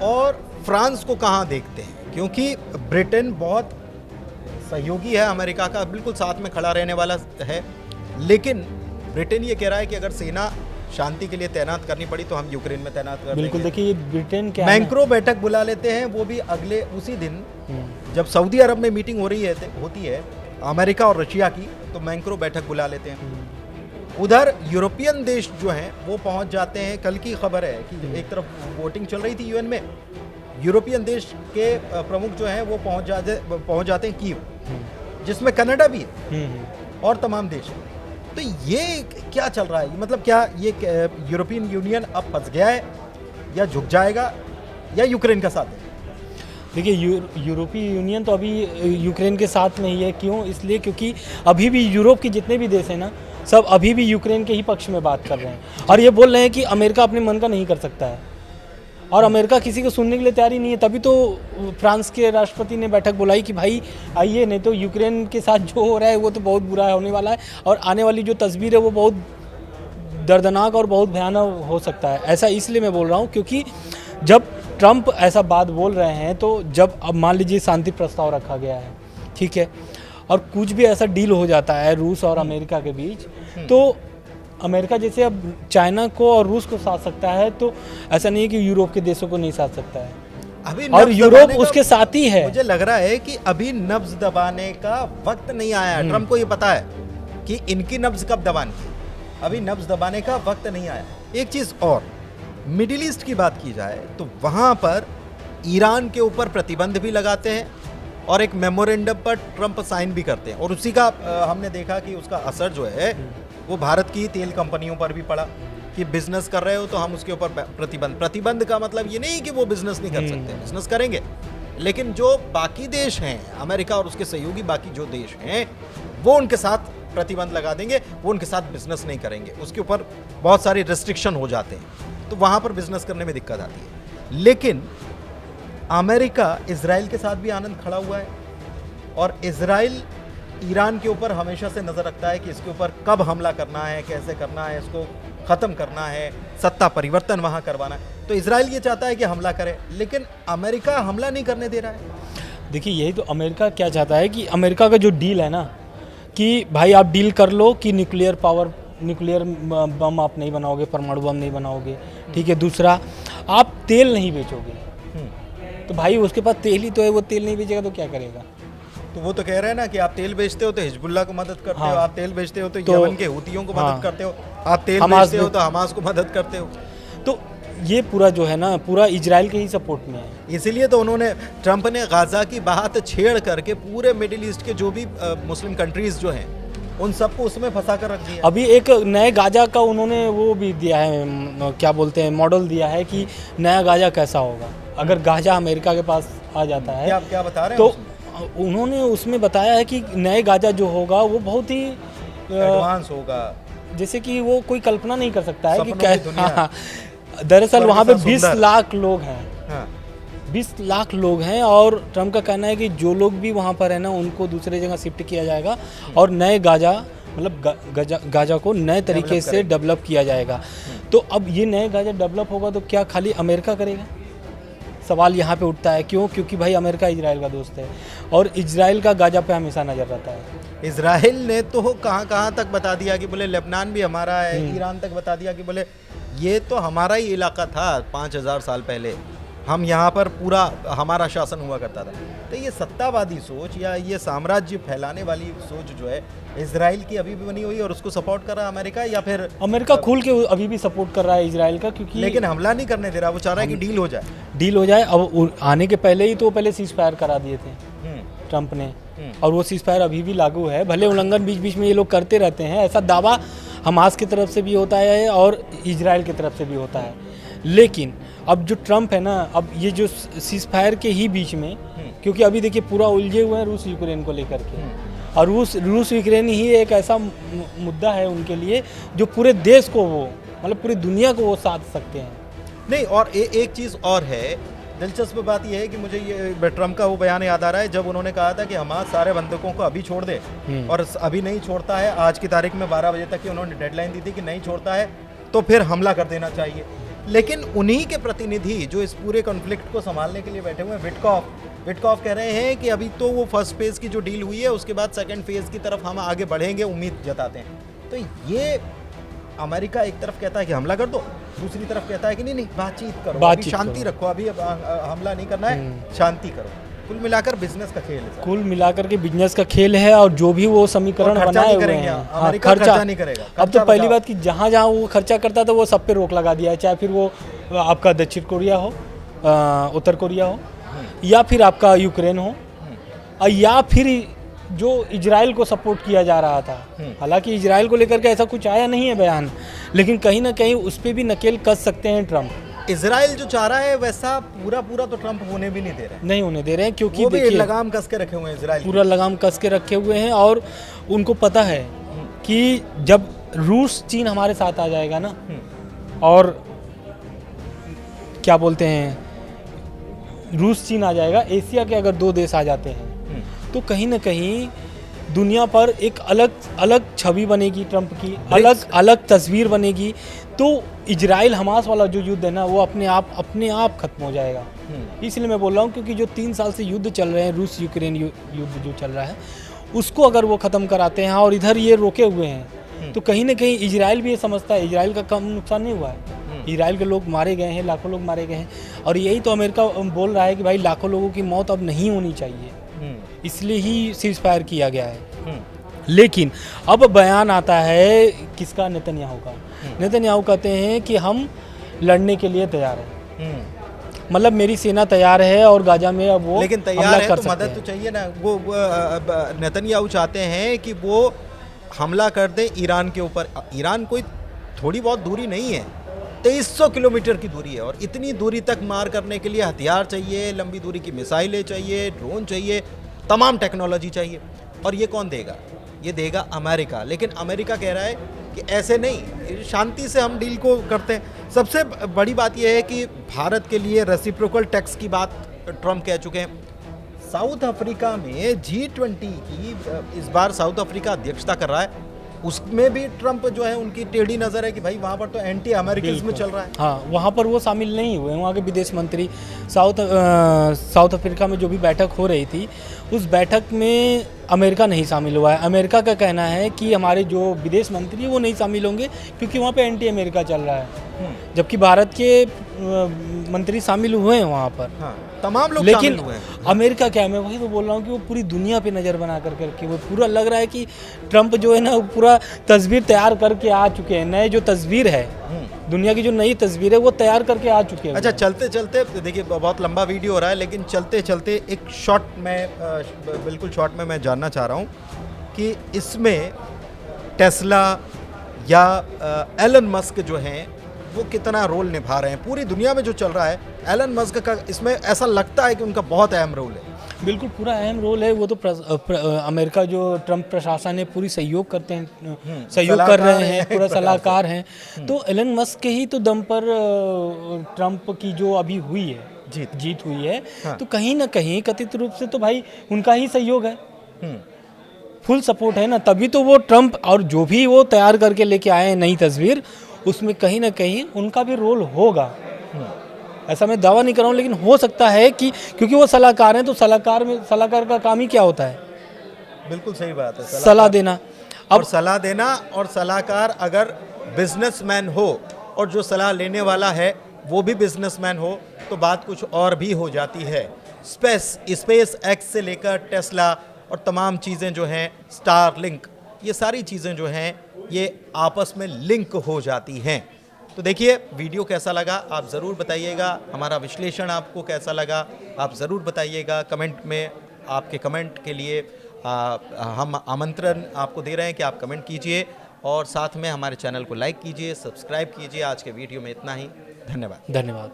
और फ्रांस को कहाँ देखते हैं? क्योंकि ब्रिटेन बहुत सहयोगी है अमेरिका का, बिल्कुल साथ में खड़ा रहने वाला है, लेकिन ब्रिटेन ये कह रहा है कि अगर सेना शांति के लिए तैनात करनी पड़ी तो हम यूक्रेन में तैनात कर देंगे। बिल्कुल, देखिए ब्रिटेन क्या मैक्रो बैठक बुला लेते हैं, वो भी अगले उसी दिन जब सऊदी अरब में मीटिंग हो रही है होती है अमेरिका और रशिया की, तो मैक्रो बैठक बुला लेते हैं। उधर यूरोपियन देश जो हैं वो पहुंच जाते हैं। कल की खबर है कि एक तरफ वोटिंग चल रही थी यूएन में, यूरोपियन देश के प्रमुख जो हैं वो पहुंच जाते हैं कीव, जिसमें कनाडा भी है और तमाम देश हैं। तो ये क्या चल रहा है? मतलब क्या ये यूरोपियन यूनियन अब फंस गया है या झुक जाएगा या यूक्रेन का साथ है? देखिए यूरोपीय यूनियन तो अभी यूक्रेन के साथ में ही है। क्यों? इसलिए क्योंकि अभी भी यूरोप के जितने भी देश हैं ना, सब अभी भी यूक्रेन के ही पक्ष में बात कर रहे हैं और ये बोल रहे हैं कि अमेरिका अपने मन का नहीं कर सकता है, और अमेरिका किसी को सुनने के लिए तैयार ही नहीं है। तभी तो फ्रांस के राष्ट्रपति ने बैठक बुलाई कि भाई आइए, नहीं तो यूक्रेन के साथ जो हो रहा है वो तो बहुत बुरा होने वाला है, और आने वाली जो तस्वीर है वो बहुत दर्दनाक और बहुत भयानक हो सकता है। ऐसा इसलिए मैं बोल रहा हूँ क्योंकि जब ट्रंप ऐसा बात बोल रहे हैं, तो जब अब मान लीजिए शांति प्रस्ताव रखा गया है, ठीक है, और कुछ भी ऐसा डील हो जाता है रूस और अमेरिका के बीच, तो अमेरिका जैसे अब चाइना को और रूस को साथ सकता है, तो ऐसा नहीं है कि यूरोप के देशों को नहीं साथ सकता है। अभी और यूरोप उसके साथ ही है। मुझे लग रहा है कि अभी नब्ज दबाने का वक्त नहीं आया है। ट्रंप को ये पता है कि इनकी नब्ज कब दबानी है, अभी नब्ज दबाने का वक्त नहीं आया। एक चीज और, मिडिल ईस्ट की बात की जाए तो वहां पर ईरान के ऊपर प्रतिबंध भी लगाते हैं और एक मेमोरेंडम पर ट्रंप साइन भी करते हैं, और उसी का हमने देखा कि उसका असर जो है वो भारत की तेल कंपनियों पर भी पड़ा कि बिजनेस कर रहे हो तो हम उसके ऊपर प्रतिबंध का मतलब ये नहीं कि वो बिजनेस नहीं कर सकते, बिजनेस करेंगे, लेकिन जो बाकी देश हैं अमेरिका और उसके सहयोगी बाकी जो देश हैं वो उनके साथ प्रतिबंध लगा देंगे, वो उनके साथ बिजनेस नहीं करेंगे, उसके ऊपर बहुत सारे रेस्ट्रिक्शन हो जाते हैं, तो वहां पर बिजनेस करने में दिक्कत आती है। लेकिन अमेरिका इजराइल के साथ भी आनंद खड़ा हुआ है, और इजराइल ईरान के ऊपर हमेशा से नजर रखता है कि इसके ऊपर कब हमला करना है, कैसे करना है, इसको खत्म करना है, सत्ता परिवर्तन वहां करवाना है। तो इजराइल ये चाहता है कि हमला करे, लेकिन अमेरिका हमला नहीं करने दे रहा है। देखिए यही तो अमेरिका क्या चाहता है कि अमेरिका का जो डील है ना, कि भाई आप डील कर लो कि न्यूक्लियर बम आप नहीं बनाओगे, परमाणु बम नहीं बनाओगे, ठीक है। दूसरा, आप तेल नहीं बेचोगे, तो भाई उसके पास तेल ही तो है, वो तेल नहीं बेचेगा तो क्या करेगा? तो वो तो कह रहे हैं ना कि आप तेल बेचते हो तो हिजबुल्लाह को मदद करते हो, आप तेल बेचते हो तो यमन के हूतियों को मदद करते हो, आप तेल बेचते हो तो हमास को मदद करते हो। तो ये पूरा जो है ना, पूरा इजराइल के ही सपोर्ट में है। इसीलिए तो उन्होंने, ट्रंप ने गाजा की बात छेड़ करके पूरे मिडिल ईस्ट के जो भी मुस्लिम कंट्रीज जो हैं उन सबको उसमें फंसा कर रख दिया। अभी एक नए गाजा का उन्होंने वो भी दिया है, क्या बोलते हैं, मॉडल दिया है कि नया गाजा कैसा होगा अगर गाजा अमेरिका के पास आ जाता है। क्या बता रहे हैं? तो उन्होंने उसमें बताया है कि नए गाजा जो होगा वो बहुत ही एडवांस होगा, जैसे कि वो कोई कल्पना नहीं कर सकता है कि क्या। दरअसल वहाँ पे 20 लाख लोग हैं, 20 लाख लोग हैं, और ट्रंप का कहना है कि जो लोग भी वहाँ पर है ना उनको दूसरे जगह शिफ्ट किया जाएगा, और नए गाजा मतलब गाजा को नए तरीके से डेवलप किया जाएगा। तो अब ये नए गाजा डेवलप होगा तो क्या खाली अमेरिका करेगा? सवाल यहाँ पे उठता है। क्यों? क्योंकि भाई अमेरिका इजराइल का दोस्त है, और इजराइल का गाजा पे हमेशा नजर रहता है। इजराइल ने तो कहाँ तक बता दिया कि बोले लेबनान भी हमारा है, ईरान तक बता दिया कि बोले ये तो हमारा ही इलाका था 5000 साल पहले, हम यहाँ पर पूरा हमारा शासन हुआ करता था। तो ये सत्तावादी सोच या ये साम्राज्य फैलाने वाली सोच जो है इजराइल की अभी भी बनी हुई है, और उसको सपोर्ट कर रहा है अमेरिका, या फिर अमेरिका खुल के अभी भी सपोर्ट कर रहा है इजराइल का, क्योंकि लेकिन हमला नहीं करने दे रहा, वो चाह रहा है कि डील हो जाए। अब आने के पहले ही तो पहले सीज फायर करा दिए थे ट्रंप ने, और वो सीज फायर अभी भी लागू है। भले उल्लंघन बीच बीच में ये लोग करते रहते हैं, ऐसा दावा हमास की तरफ से भी होता है और इजराइल की तरफ से भी होता है, लेकिन अब जो ट्रंप है ना, अब ये जो सीज फायर के ही बीच में, क्योंकि अभी देखिए पूरा उलझे हुए हैं रूस यूक्रेन को लेकर के, और रूस यूक्रेन ही एक ऐसा मुद्दा है उनके लिए जो पूरे देश को वो, मतलब पूरी दुनिया को वो साथ सकते हैं। नहीं, और एक चीज़ और है, दिलचस्प बात यह है कि मुझे ये ट्रंप का वो बयान याद आ रहा है जब उन्होंने कहा था कि हमास सारे बंधकों को अभी छोड़ दे, और अभी नहीं छोड़ता है, आज की तारीख में 12 बजे तक की उन्होंने डेडलाइन दी थी कि नहीं छोड़ता है तो फिर हमला कर देना चाहिए। लेकिन उन्हीं के प्रतिनिधि जो इस पूरे कॉन्फ्लिक्ट को संभालने के लिए बैठे हुए हैं, विटकॉफ कह रहे हैं कि अभी तो वो फर्स्ट फेज की जो डील हुई है उसके बाद सेकंड फेज की तरफ हम आगे बढ़ेंगे, उम्मीद जताते हैं। तो ये अमेरिका एक तरफ कहता है कि हमला कर दो, दूसरी तरफ कहता है कि नहीं बातचीत करो, अभी शांति रखो, अभी हमला नहीं करना है, शांति करो। कुल मिलाकर बिजनेस का खेल है, कुल मिलाकर के बिजनेस का खेल है। और जो भी वो समीकरण बनाए हुए हैं, हाँ, खर्चा नहीं करेगा। अब तो पहली बात कि जहाँ जहाँ वो खर्चा करता था वो सब पे रोक लगा दिया है, चाहे फिर वो आपका दक्षिण कोरिया हो, उत्तर कोरिया हो, या फिर आपका यूक्रेन हो, या फिर जो इजराइल को सपोर्ट किया जा रहा था। हालांकि इजराइल को लेकर के ऐसा कुछ आया नहीं है बयान, लेकिन कहीं ना कहीं उस पर भी नकेल कस सकते हैं ट्रम्प। इजराइल जो चाह रहा है वैसा पूरा तो ट्रम्प होने भी नहीं दे रहे हैं, नहीं होने दे रहे हैं, क्योंकि देखिए लगाम कस के रखे हुए हैं इजराइल, पूरा लगाम कस के रखे हुए हैं। और उनको पता है कि जब रूस चीन हमारे साथ आ जाएगा ना, और क्या बोलते हैं, रूस चीन आ जाएगा, एशिया के अगर दो देश आ जाते हैं तो कहीं ना कहीं दुनिया पर एक अलग छवि बनेगी ट्रम्प की, अलग तस्वीर बनेगी। तो इजराइल हमास वाला जो युद्ध है ना वो अपने आप खत्म हो जाएगा। इसलिए मैं बोल रहा हूँ, क्योंकि जो 3 साल से युद्ध चल रहे हैं, रूस यूक्रेन युद्ध जो चल रहा है, उसको अगर वो ख़त्म कराते हैं और इधर ये रोके हुए हैं, तो कहीं ना कहीं इजराइल भी ये समझता है इजराइल का कम नुकसान नहीं हुआ है। इजराइल के लोग मारे गए हैं, लाखों लोग मारे गए हैं, और यही तो अमेरिका बोल रहा है कि भाई लाखों लोगों की मौत अब नहीं होनी चाहिए, इसलिए ही सीज फायर किया गया है। लेकिन अब बयान आता है किसका, नेतन्याहू का। नेतन्याहू कहते हैं कि हम लड़ने के लिए तैयार हैं, मतलब मेरी सेना तैयार है और गाजा में अब वो, लेकिन तैयार है तो मदद तो चाहिए ना। वो नेतन्याहू चाहते हैं कि वो हमला कर दे ईरान के ऊपर। ईरान कोई थोड़ी बहुत दूरी नहीं है, 2300 किलोमीटर की दूरी है, और इतनी दूरी तक मार करने के लिए हथियार चाहिए, लंबी दूरी की मिसाइलें चाहिए, ड्रोन चाहिए, तमाम टेक्नोलॉजी चाहिए। और ये कौन देगा? ये देगा अमेरिका। लेकिन अमेरिका कह रहा है कि ऐसे नहीं, शांति से हम डील को करते हैं। सबसे बड़ी बात यह है कि भारत के लिए रेसिप्रोकल टैक्स की बात ट्रम्प कह चुके हैं। साउथ अफ्रीका में G20 की इस बार साउथ अफ्रीका अध्यक्षता कर रहा है, उसमें भी ट्रम्प जो है उनकी टेढ़ी नज़र है कि भाई वहाँ पर तो एंटी अमेरिकनिज्म चल रहा है। हाँ, वहाँ पर वो शामिल नहीं हुए। वहाँ के विदेश मंत्री साउथ अफ्रीका में जो भी बैठक हो रही थी, उस बैठक में अमेरिका नहीं शामिल हुआ है। अमेरिका का कहना है कि हमारे जो विदेश मंत्री वो नहीं शामिल होंगे क्योंकि वहाँ पे एंटी अमेरिका चल रहा है, जबकि भारत के मंत्री शामिल हुए हैं वहाँ पर। हाँ, तमाम लोग लेकिन शामिल हुए हैं। अमेरिका क्या है, मैं वही तो बोल रहा हूँ कि वो पूरी दुनिया पे नज़र बना करके वो पूरा लग रहा है कि ट्रम्प जो है ना वो पूरा तस्वीर तैयार करके आ चुके हैं। नए जो तस्वीर है, दुनिया की जो नई तस्वीर है वो तैयार करके आ चुके हैं। अच्छा, चलते चलते देखिए बहुत लंबा वीडियो हो रहा है, लेकिन चलते चलते एक शॉट में बिल्कुल शॉर्ट में मैं जानना चाह रहा हूँ कि इसमें टेस्ला या एलन मस्क जो हैं वो कितना रोल निभा रहे हैं। पूरी दुनिया में जो चल रहा है, एलन मस्क का इसमें ऐसा लगता है कि उनका बहुत अहम रोल है। बिल्कुल पूरा अहम रोल है। वो तो अमेरिका जो ट्रम्प प्रशासन है पूरी सहयोग करते हैं, सहयोग कर रहे हैं, पूरा सलाहकार हैं। तो एलन मस्क के ही तो दम पर ट्रम्प की जो अभी हुई है जीत हुई है। हाँ। तो कहीं ना कहीं कथित रूप से तो भाई उनका ही सहयोग है, फुल सपोर्ट है ना, तभी तो वो ट्रम्प और जो भी वो तैयार करके लेके आए हैं नई तस्वीर, उसमें कहीं ना कहीं उनका भी रोल होगा। ऐसा मैं दावा नहीं कर रहा हूँ, लेकिन हो सकता है कि क्योंकि वो सलाहकार हैं, तो सलाहकार का काम ही क्या होता है? बिल्कुल सही बात है, सलाह देना। अब सलाह देना, और सलाहकार अगर बिजनेसमैन हो और जो सलाह लेने वाला है वो भी बिजनेसमैन हो तो बात कुछ और भी हो जाती है। स्पेस एक्स से लेकर टेस्ला और तमाम चीज़ें जो हैं, स्टारलिंक, ये सारी चीज़ें जो हैं ये आपस में लिंक हो जाती हैं। तो देखिए वीडियो कैसा लगा आप ज़रूर बताइएगा, हमारा विश्लेषण आपको कैसा लगा आप ज़रूर बताइएगा कमेंट में। आपके कमेंट के लिए हम आमंत्रण आपको दे रहे हैं कि आप कमेंट कीजिए और साथ में हमारे चैनल को लाइक कीजिए, सब्सक्राइब कीजिए। आज के वीडियो में इतना ही, धन्यवाद।